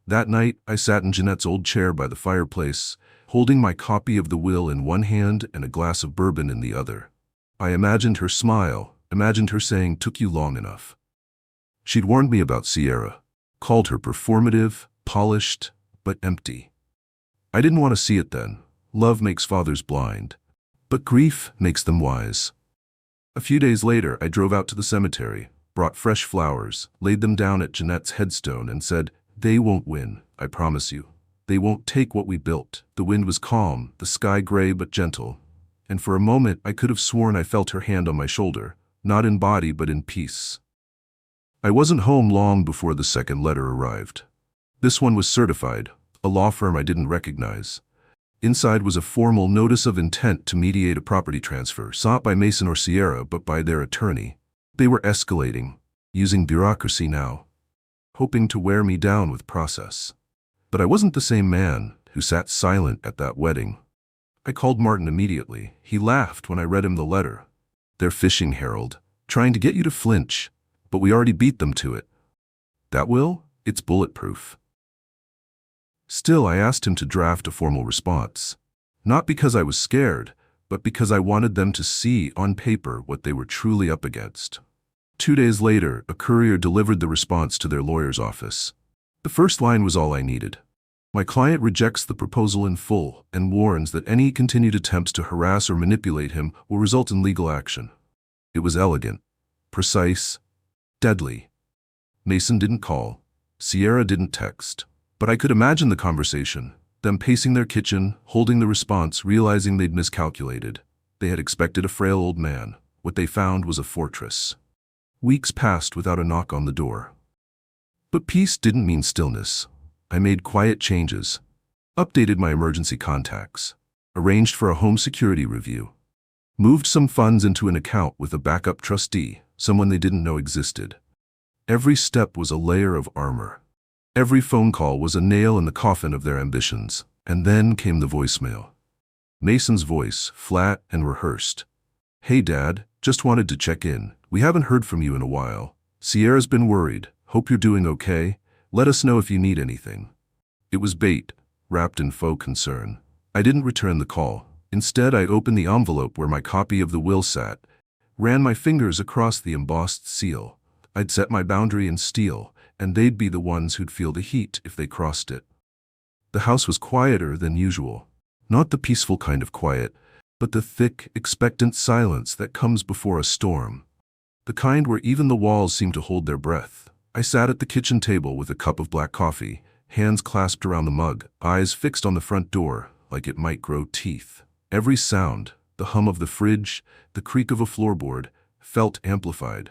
That night, I sat in Jeanette's old chair by the fireplace, holding my copy of the will in one hand and a glass of bourbon in the other. I imagined her smile, imagined her saying, "Took you long enough." She'd warned me about Sierra, called her performative, polished, but empty. I didn't want to see it then. Love makes fathers blind, but grief makes them wise. A few days later, I drove out to the cemetery, brought fresh flowers, laid them down at Jeanette's headstone and said, "They won't win, I promise you. They won't take what we built." The wind was calm, the sky gray but gentle, and for a moment I could have sworn I felt her hand on my shoulder, not in body but in peace. I wasn't home long before the second letter arrived. This one was certified, a law firm I didn't recognize. Inside was a formal notice of intent to mediate a property transfer, sought by Mason or Sierra but by their attorney. They were escalating, using bureaucracy now, hoping to wear me down with process. But I wasn't the same man who sat silent at that wedding. I called Martin immediately. He laughed when I read him the letter. "They're fishing, Harold, trying to get you to flinch, but we already beat them to it. That will? It's bulletproof." Still, I asked him to draft a formal response. Not because I was scared, but because I wanted them to see on paper what they were truly up against. 2 days later, a courier delivered the response to their lawyer's office. The first line was all I needed. "My client rejects the proposal in full and warns that any continued attempts to harass or manipulate him will result in legal action." It was elegant, precise, deadly. Mason didn't call. Sierra didn't text. But I could imagine the conversation, them pacing their kitchen, holding the response, realizing they'd miscalculated. They had expected a frail old man. What they found was a fortress. Weeks passed without a knock on the door. But peace didn't mean stillness. I made quiet changes, updated my emergency contacts, arranged for a home security review, moved some funds into an account with a backup trustee, someone they didn't know existed. Every step was a layer of armor. Every phone call was a nail in the coffin of their ambitions. And then came the voicemail. Mason's voice, flat and rehearsed. "Hey Dad, just wanted to check in. We haven't heard from you in a while. Sierra's been worried. Hope you're doing okay. Let us know if you need anything." It was bait, wrapped in faux concern. I didn't return the call. Instead, I opened the envelope where my copy of the will sat, ran my fingers across the embossed seal. I'd set my boundary in steel, and they'd be the ones who'd feel the heat if they crossed it. The house was quieter than usual. Not the peaceful kind of quiet, but the thick, expectant silence that comes before a storm. The kind where even the walls seem to hold their breath. I sat at the kitchen table with a cup of black coffee, hands clasped around the mug, eyes fixed on the front door, like it might grow teeth. Every sound, the hum of the fridge, the creak of a floorboard, felt amplified.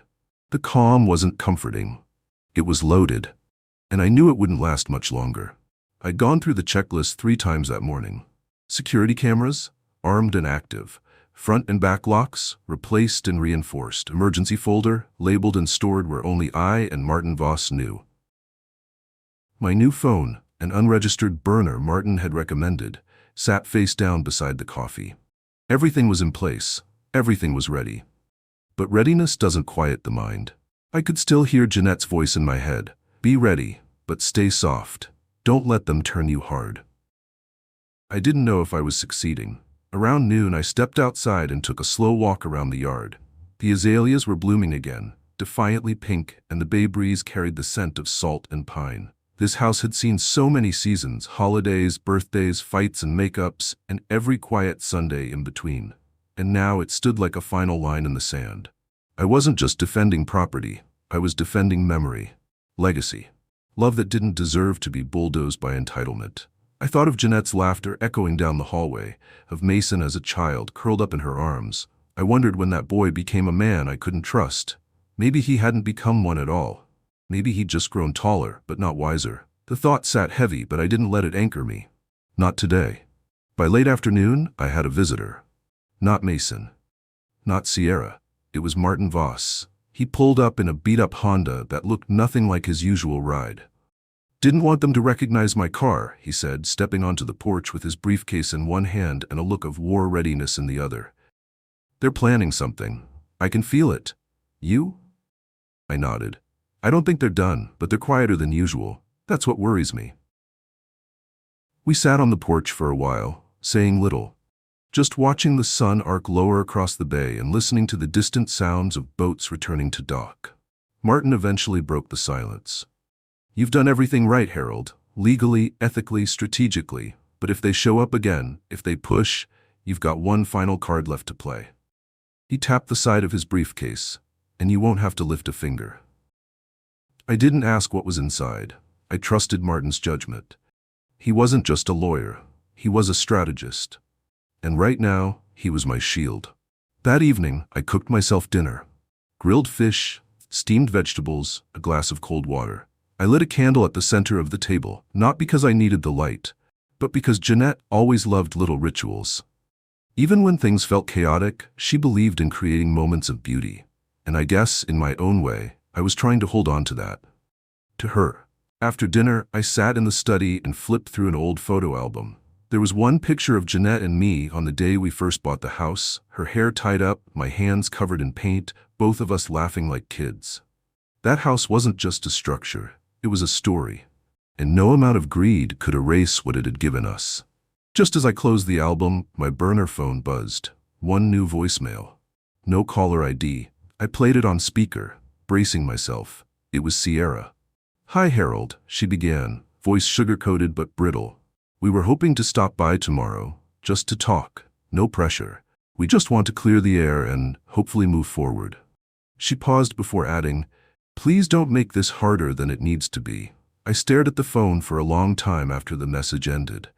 The calm wasn't comforting. It was loaded, and I knew it wouldn't last much longer. I'd gone through the checklist 3 times that morning. Security cameras, armed and active. Front and back locks, replaced and reinforced. Emergency folder, labeled and stored where only I and Martin Voss knew. My new phone, an unregistered burner Martin had recommended, sat face down beside the coffee. Everything was in place. Everything was ready. But readiness doesn't quiet the mind. I could still hear Jeanette's voice in my head. "Be ready, but stay soft. Don't let them turn you hard." I didn't know if I was succeeding. Around noon, I stepped outside and took a slow walk around the yard. The azaleas were blooming again, defiantly pink, and the bay breeze carried the scent of salt and pine. This house had seen so many seasons, holidays, birthdays, fights and makeups, and every quiet Sunday in between. And now it stood like a final line in the sand. I wasn't just defending property, I was defending memory, legacy, love that didn't deserve to be bulldozed by entitlement. I thought of Jeanette's laughter echoing down the hallway, of Mason as a child curled up in her arms. I wondered when that boy became a man I couldn't trust. Maybe he hadn't become one at all. Maybe he'd just grown taller, but not wiser. The thought sat heavy, but I didn't let it anchor me. Not today. By late afternoon, I had a visitor. Not Mason. Not Sierra. It was Martin Voss. He pulled up in a beat-up Honda that looked nothing like his usual ride. "Didn't want them to recognize my car," he said, stepping onto the porch with his briefcase in one hand and a look of war readiness in the other. "They're planning something. I can feel it. You?" I nodded. "I don't think they're done, but they're quieter than usual. That's what worries me." We sat on the porch for a while, saying little, just watching the sun arc lower across the bay and listening to the distant sounds of boats returning to dock. Martin eventually broke the silence. "You've done everything right, Harold, legally, ethically, strategically, but if they show up again, if they push, you've got one final card left to play." He tapped the side of his briefcase, "And you won't have to lift a finger." I didn't ask what was inside. I trusted Martin's judgment. He wasn't just a lawyer. He was a strategist. And right now, he was my shield. That evening, I cooked myself dinner. Grilled fish, steamed vegetables, a glass of cold water. I lit a candle at the center of the table, not because I needed the light, but because Jeanette always loved little rituals. Even when things felt chaotic, she believed in creating moments of beauty. And I guess, in my own way, I was trying to hold on to that. To her. After dinner, I sat in the study and flipped through an old photo album. There was one picture of Jeanette and me on the day we first bought the house, her hair tied up, my hands covered in paint, both of us laughing like kids. That house wasn't just a structure, it was a story. And no amount of greed could erase what it had given us. Just as I closed the album, my burner phone buzzed. One new voicemail. No caller ID. I played it on speaker, bracing myself. It was Sierra. "Hi, Harold," she began, voice sugar-coated but brittle. "We were hoping to stop by tomorrow, just to talk. No pressure. We just want to clear the air and hopefully move forward." She paused before adding, "Please don't make this harder than it needs to be." I stared at the phone for a long time after the message ended.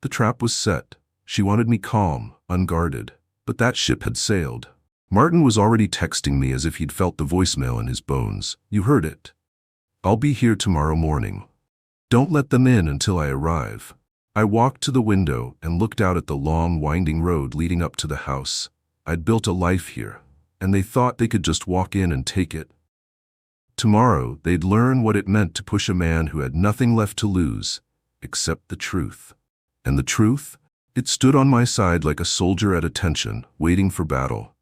The trap was set. She wanted me calm, unguarded. But that ship had sailed. Martin was already texting me as if he'd felt the voicemail in his bones. "You heard it. I'll be here tomorrow morning. Don't let them in until I arrive." I walked to the window and looked out at the long, winding road leading up to the house. I'd built a life here, and they thought they could just walk in and take it. Tomorrow, they'd learn what it meant to push a man who had nothing left to lose, except the truth. And the truth? It stood on my side like a soldier at attention, waiting for battle.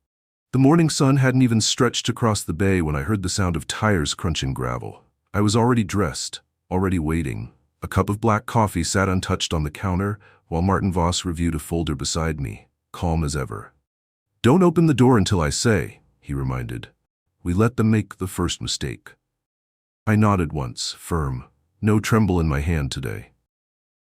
The morning sun hadn't even stretched across the bay when I heard the sound of tires crunching gravel. I was already dressed, already waiting. A cup of black coffee sat untouched on the counter, while Martin Voss reviewed a folder beside me, calm as ever. "Don't open the door until I say," he reminded. "We let them make the first mistake." I nodded once, firm. No tremble in my hand today.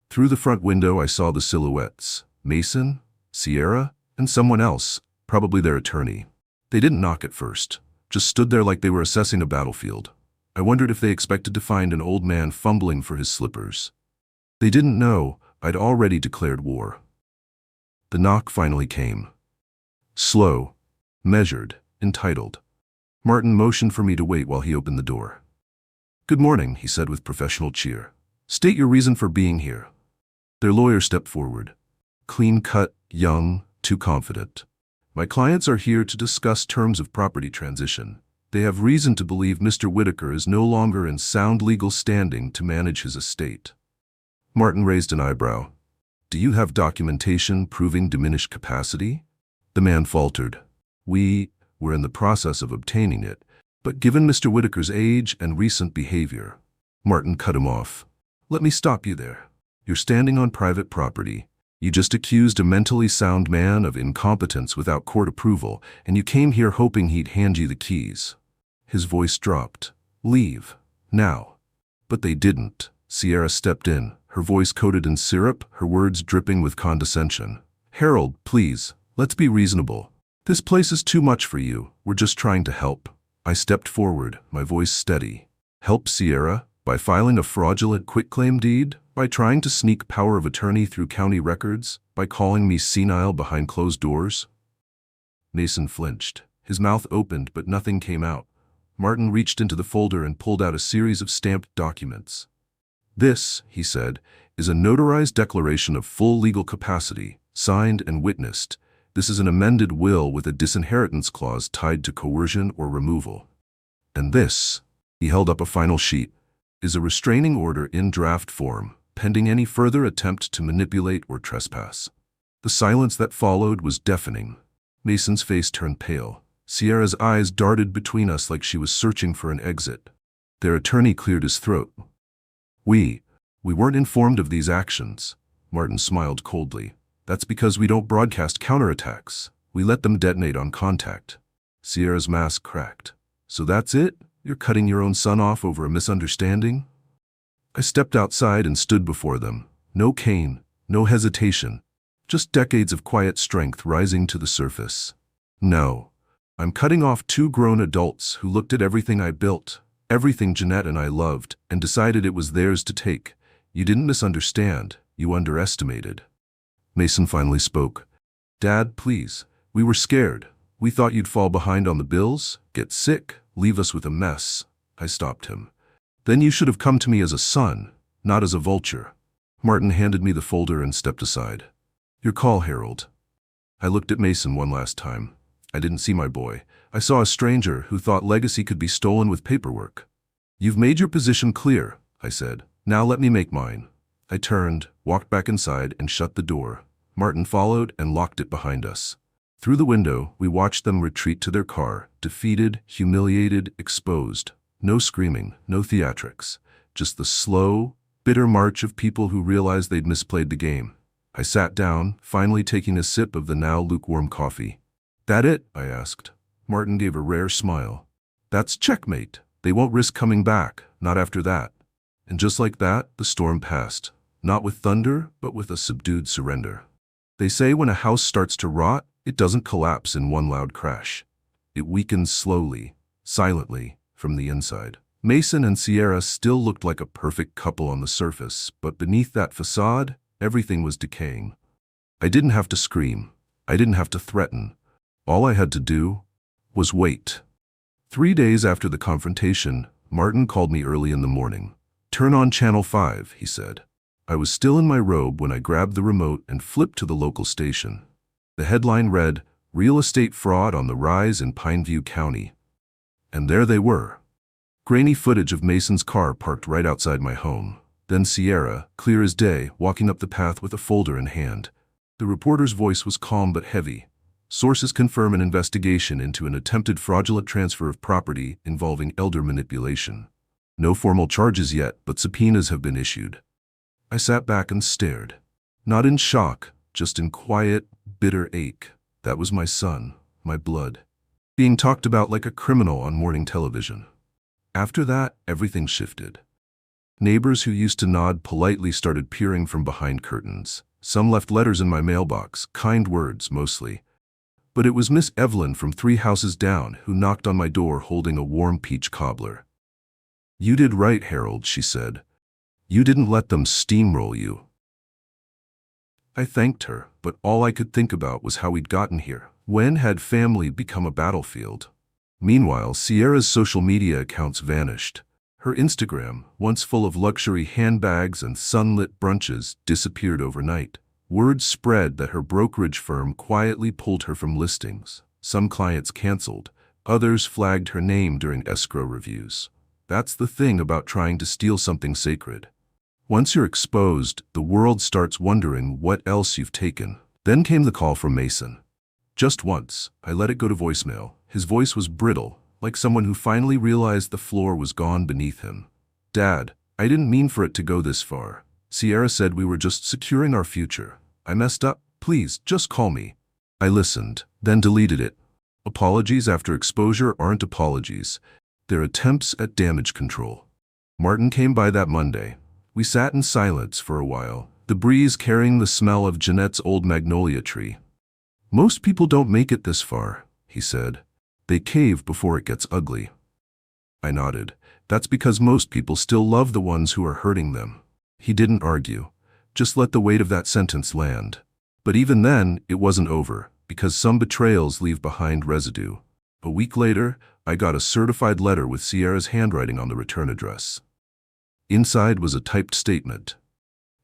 Through the front window I saw the silhouettes. Mason, Sierra, and someone else, probably their attorney. They didn't knock at first, just stood there like they were assessing a battlefield. I wondered if they expected to find an old man fumbling for his slippers. They didn't know I'd already declared war. The knock finally came. Slow, measured, entitled. Martin motioned for me to wait while he opened the door. "Good morning," he said with professional cheer. "State your reason for being here." Their lawyer stepped forward. Clean-cut, young, too confident. "My clients are here to discuss terms of property transition. They have reason to believe Mr. Whitaker is no longer in sound legal standing to manage his estate." Martin raised an eyebrow. "Do you have documentation proving diminished capacity?" The man faltered. We're in the process of obtaining it, but given Mr. Whitaker's age and recent behavior." Martin cut him off. "Let me stop you there. You're standing on private property. You just accused a mentally sound man of incompetence without court approval, and you came here hoping he'd hand you the keys." His voice dropped. "Leave. Now." But they didn't. Sierra stepped in, her voice coated in syrup, her words dripping with condescension. "Harold, please, let's be reasonable. This place is too much for you. We're just trying to help." I stepped forward, my voice steady. "Help Sierra? By filing a fraudulent quitclaim deed? By trying to sneak power of attorney through county records? By calling me senile behind closed doors?" Mason flinched. His mouth opened, but nothing came out. Martin reached into the folder and pulled out a series of stamped documents. "This," he said, "is a notarized declaration of full legal capacity, signed and witnessed. This is an amended will with a disinheritance clause tied to coercion or removal. And this," he held up a final sheet, "is a restraining order in draft form, pending any further attempt to manipulate or trespass." The silence that followed was deafening. Mason's face turned pale. Sierra's eyes darted between us like she was searching for an exit. Their attorney cleared his throat. We weren't informed of these actions. Martin smiled coldly. That's because we don't broadcast counterattacks. We let them detonate on contact. Sierra's mask cracked. So that's it? You're cutting your own son off over a misunderstanding? I stepped outside and stood before them. No cane, no hesitation. Just decades of quiet strength rising to the surface. No. I'm cutting off two grown adults who looked at everything I built, everything Jeanette and I loved, and decided it was theirs to take. You didn't misunderstand. You underestimated. Mason finally spoke. Dad, please. We were scared. We thought you'd fall behind on the bills, get sick, leave us with a mess. I stopped him. Then you should have come to me as a son, not as a vulture. Martin handed me the folder and stepped aside. Your call, Harold. I looked at Mason one last time. I didn't see my boy. I saw a stranger who thought legacy could be stolen with paperwork. You've made your position clear, I said. Now let me make mine. I turned, walked back inside, and shut the door. Martin followed and locked it behind us. Through the window, we watched them retreat to their car, defeated, humiliated, exposed. No screaming, no theatrics. Just the slow, bitter march of people who realized they'd misplayed the game. I sat down, finally taking a sip of the now lukewarm coffee. That it? I asked. Martin gave a rare smile. That's checkmate. They won't risk coming back, not after that. And just like that, the storm passed. Not with thunder, but with a subdued surrender. They say when a house starts to rot, it doesn't collapse in one loud crash. It weakens slowly, silently, from the inside. Mason and Sierra still looked like a perfect couple on the surface, but beneath that facade, everything was decaying. I didn't have to scream. I didn't have to threaten. All I had to do was wait. 3 days after the confrontation, Martin called me early in the morning. Turn on Channel 5, he said. I was still in my robe when I grabbed the remote and flipped to the local station. The headline read, Real Estate Fraud on the Rise in Pineview County. And there they were. Grainy footage of Mason's car parked right outside my home. Then Sierra, clear as day, walking up the path with a folder in hand. The reporter's voice was calm but heavy. Sources confirm an investigation into an attempted fraudulent transfer of property involving elder manipulation. No formal charges yet, but subpoenas have been issued. I sat back and stared. Not in shock, just in quiet, bitter ache. That was my son, my blood, being talked about like a criminal on morning television. After that, everything shifted. Neighbors who used to nod politely started peering from behind curtains. Some left letters in my mailbox, kind words mostly. But it was Miss Evelyn from 3 houses down who knocked on my door holding a warm peach cobbler. You did right, Harold, she said. You didn't let them steamroll you. I thanked her, but all I could think about was how we'd gotten here. When had family become a battlefield? Meanwhile, Sierra's social media accounts vanished. Her Instagram, once full of luxury handbags and sunlit brunches, disappeared overnight. Word spread that her brokerage firm quietly pulled her from listings. Some clients canceled. Others flagged her name during escrow reviews. That's the thing about trying to steal something sacred. Once you're exposed, the world starts wondering what else you've taken. Then came the call from Mason. Just once, I let it go to voicemail. His voice was brittle, like someone who finally realized the floor was gone beneath him. Dad, I didn't mean for it to go this far. Sierra said we were just securing our future. I messed up. Please, just call me. I listened, then deleted it. Apologies after exposure aren't apologies. They're attempts at damage control. Martin came by that Monday. We sat in silence for a while, the breeze carrying the smell of Jeanette's old magnolia tree. Most people don't make it this far, he said. They cave before it gets ugly. I nodded. That's because most people still love the ones who are hurting them. He didn't argue. Just let the weight of that sentence land. But even then, it wasn't over, because some betrayals leave behind residue. A week later, I got a certified letter with Sierra's handwriting on the return address. Inside was a typed statement.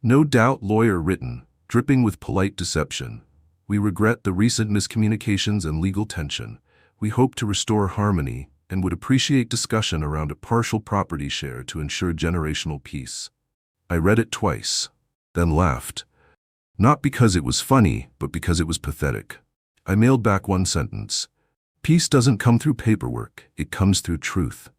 No doubt lawyer written, dripping with polite deception. We regret the recent miscommunications and legal tension. We hope to restore harmony and would appreciate discussion around a partial property share to ensure generational peace. I read it twice, then laughed. Not because it was funny, but because it was pathetic. I mailed back one sentence. Peace doesn't come through paperwork, it comes through truth.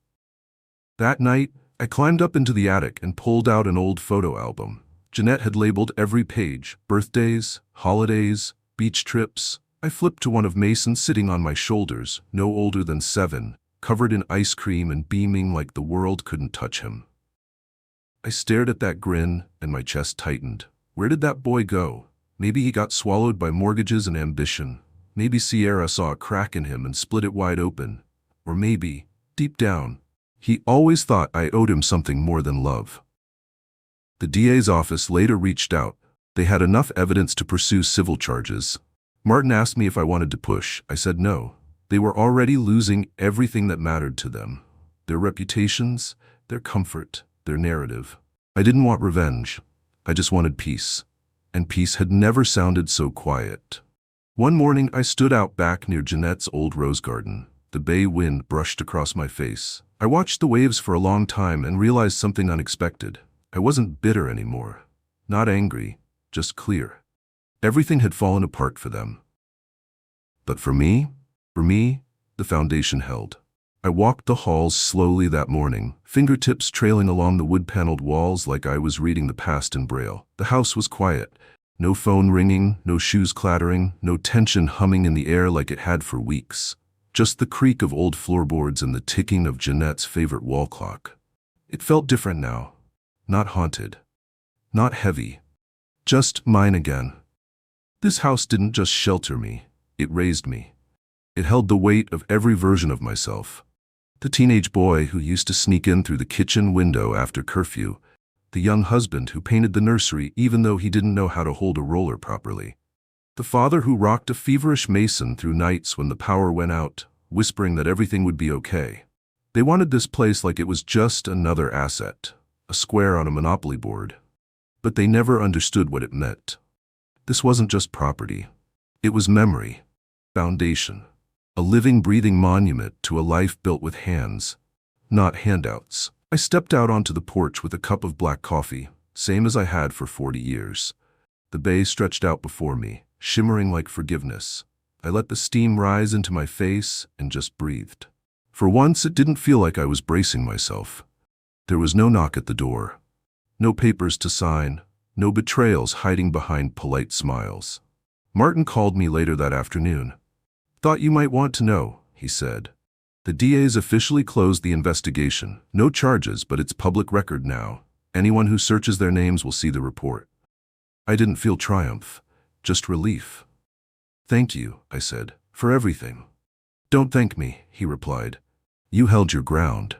That night, I climbed up into the attic and pulled out an old photo album. Jeanette had labeled every page: birthdays, holidays, beach trips. I flipped to one of Mason sitting on my shoulders, no older than 7, covered in ice cream and beaming like the world couldn't touch him. I stared at that grin, and my chest tightened. Where did that boy go? Maybe he got swallowed by mortgages and ambition. Maybe Sierra saw a crack in him and split it wide open. Or maybe, deep down, he always thought I owed him something more than love. The DA's office later reached out. They had enough evidence to pursue civil charges. Martin asked me if I wanted to push. I said no. They were already losing everything that mattered to them. Their reputations, their comfort, their narrative. I didn't want revenge. I just wanted peace. And peace had never sounded so quiet. One morning I stood out back near Jeanette's old rose garden. The bay wind brushed across my face. I watched the waves for a long time and realized something unexpected. I wasn't bitter anymore. Not angry, just clear. Everything had fallen apart for them. But for me, the foundation held. I walked the halls slowly that morning, fingertips trailing along the wood-paneled walls like I was reading the past in Braille. The house was quiet. No phone ringing, no shoes clattering, no tension humming in the air like it had for weeks. Just the creak of old floorboards and the ticking of Jeanette's favorite wall clock. It felt different now. Not haunted. Not heavy. Just mine again. This house didn't just shelter me, it raised me. It held the weight of every version of myself. The teenage boy who used to sneak in through the kitchen window after curfew. The young husband who painted the nursery even though he didn't know how to hold a roller properly. The father who rocked a feverish Mason through nights when the power went out, whispering that everything would be okay. They wanted this place like it was just another asset, a square on a monopoly board. But they never understood what it meant. This wasn't just property. It was memory, foundation, a living, breathing monument to a life built with hands, not handouts. I stepped out onto the porch with a cup of black coffee, same as I had for 40 years. The bay stretched out before me, shimmering like forgiveness. I let the steam rise into my face and just breathed. For once, it didn't feel like I was bracing myself. There was no knock at the door. No papers to sign. No betrayals hiding behind polite smiles. Martin called me later that afternoon. "Thought you might want to know," he said. "The DA's officially closed the investigation. No charges, but it's public record now. Anyone who searches their names will see the report." I didn't feel triumph, just relief. "Thank you," I said, "for everything." "Don't thank me," he replied. "You held your ground."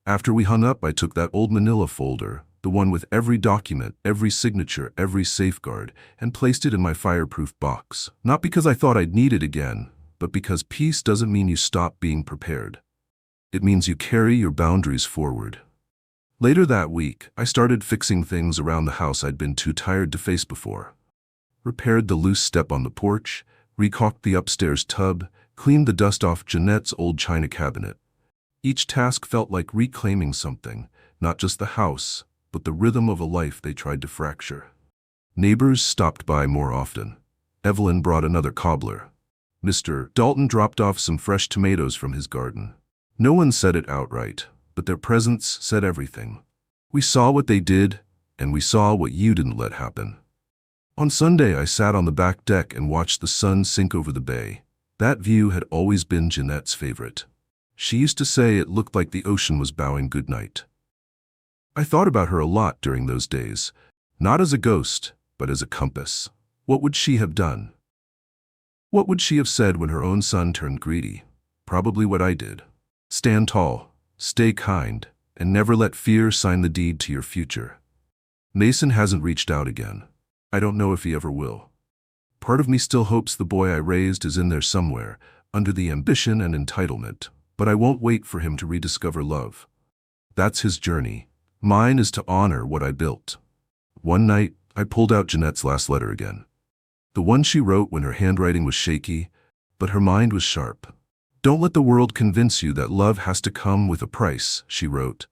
After we hung up, I took that old manila folder, the one with every document, every signature, every safeguard, and placed it in my fireproof box. Not because I thought I'd need it again, but because peace doesn't mean you stop being prepared. It means you carry your boundaries forward. Later that week, I started fixing things around the house I'd been too tired to face before. Repaired the loose step on the porch, recaulked the upstairs tub, cleaned the dust off Jeanette's old china cabinet. Each task felt like reclaiming something, not just the house, but the rhythm of a life they tried to fracture. Neighbors stopped by more often. Evelyn brought another cobbler. Mr. Dalton dropped off some fresh tomatoes from his garden. No one said it outright, but their presence said everything. We saw what they did, and we saw what you didn't let happen. On Sunday, I sat on the back deck and watched the sun sink over the bay. That view had always been Jeanette's favorite. She used to say it looked like the ocean was bowing goodnight. I thought about her a lot during those days, not as a ghost, but as a compass. What would she have done? What would she have said when her own son turned greedy? Probably what I did. Stand tall, stay kind, and never let fear sign the deed to your future. Mason hasn't reached out again. I don't know if he ever will. Part of me still hopes the boy I raised is in there somewhere, under the ambition and entitlement, but I won't wait for him to rediscover love. That's his journey. Mine is to honor what I built. One night, I pulled out Jeanette's last letter again. The one she wrote when her handwriting was shaky, but her mind was sharp. "Don't let the world convince you that love has to come with a price," she wrote.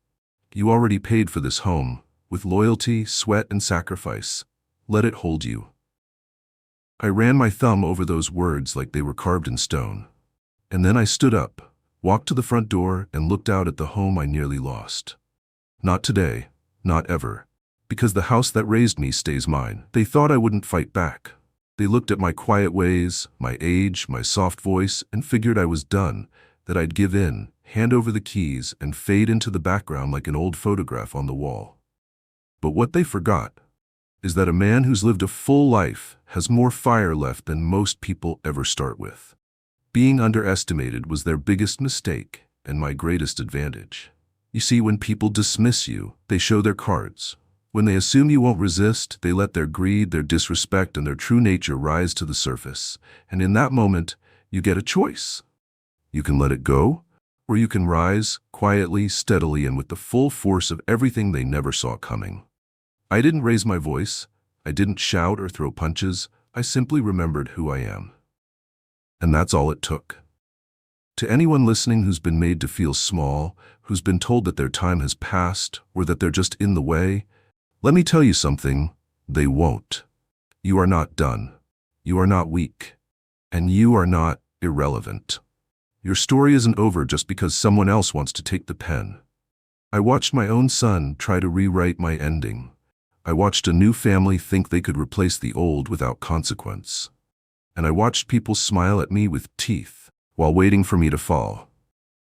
"You already paid for this home, with loyalty, sweat, and sacrifice. Let it hold you." I ran my thumb over those words like they were carved in stone. And then I stood up, walked to the front door, and looked out at the home I nearly lost. Not today, not ever. because the house that raised me stays mine. They thought I wouldn't fight back. They looked at my quiet ways, my age, my soft voice, and figured I was done, that I'd give in, hand over the keys, and fade into the background like an old photograph on the wall. But what they forgot is that a man who's lived a full life has more fire left than most people ever start with. Being underestimated was their biggest mistake and my greatest advantage. You see, when people dismiss you, they show their cards. When they assume you won't resist, they let their greed, their disrespect, and their true nature rise to the surface. And in that moment, you get a choice. You can let it go, or you can rise, quietly, steadily, and with the full force of everything they never saw coming. I didn't raise my voice. I didn't shout or throw punches. I simply remembered who I am. And that's all it took. To anyone listening who's been made to feel small, who's been told that their time has passed, or that they're just in the way, let me tell you something, they won't. You are not done. You are not weak. And you are not irrelevant. Your story isn't over just because someone else wants to take the pen. I watched my own son try to rewrite my ending. I watched a new family think they could replace the old without consequence. And I watched people smile at me with teeth while waiting for me to fall.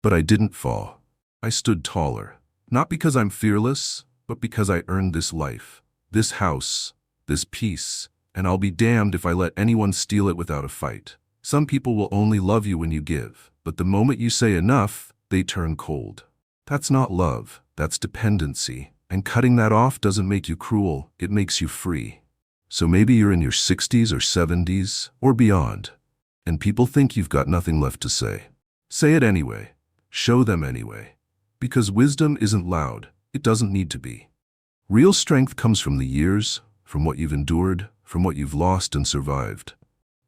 But I didn't fall. I stood taller. Not because I'm fearless, but because I earned this life, this house, this peace, and I'll be damned if I let anyone steal it without a fight. Some people will only love you when you give, but the moment you say enough, they turn cold. That's not love, that's dependency. And cutting that off doesn't make you cruel, it makes you free. So maybe you're in your 60s or 70s, or beyond, and people think you've got nothing left to say. Say it anyway. Show them anyway. Because wisdom isn't loud, it doesn't need to be. Real strength comes from the years, from what you've endured, from what you've lost and survived.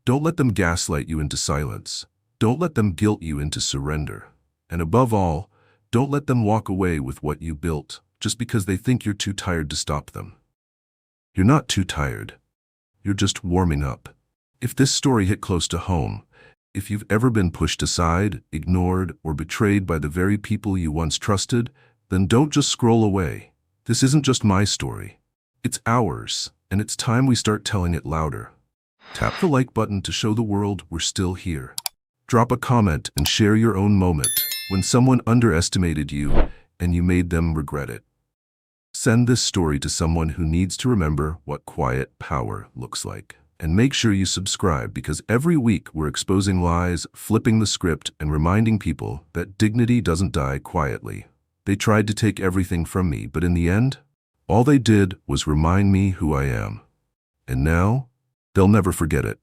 Don't let them gaslight you into silence. Don't let them guilt you into surrender. And above all, don't let them walk away with what you built, just because they think you're too tired to stop them. You're not too tired. You're just warming up. If this story hit close to home, if you've ever been pushed aside, ignored, or betrayed by the very people you once trusted, then don't just scroll away. This isn't just my story. It's ours, and it's time we start telling it louder. Tap the like button to show the world we're still here. Drop a comment and share your own moment when someone underestimated you and you made them regret it. Send this story to someone who needs to remember what quiet power looks like. And make sure you subscribe, because every week we're exposing lies, flipping the script, and reminding people that dignity doesn't die quietly. They tried to take everything from me, but in the end, all they did was remind me who I am. And now, they'll never forget it.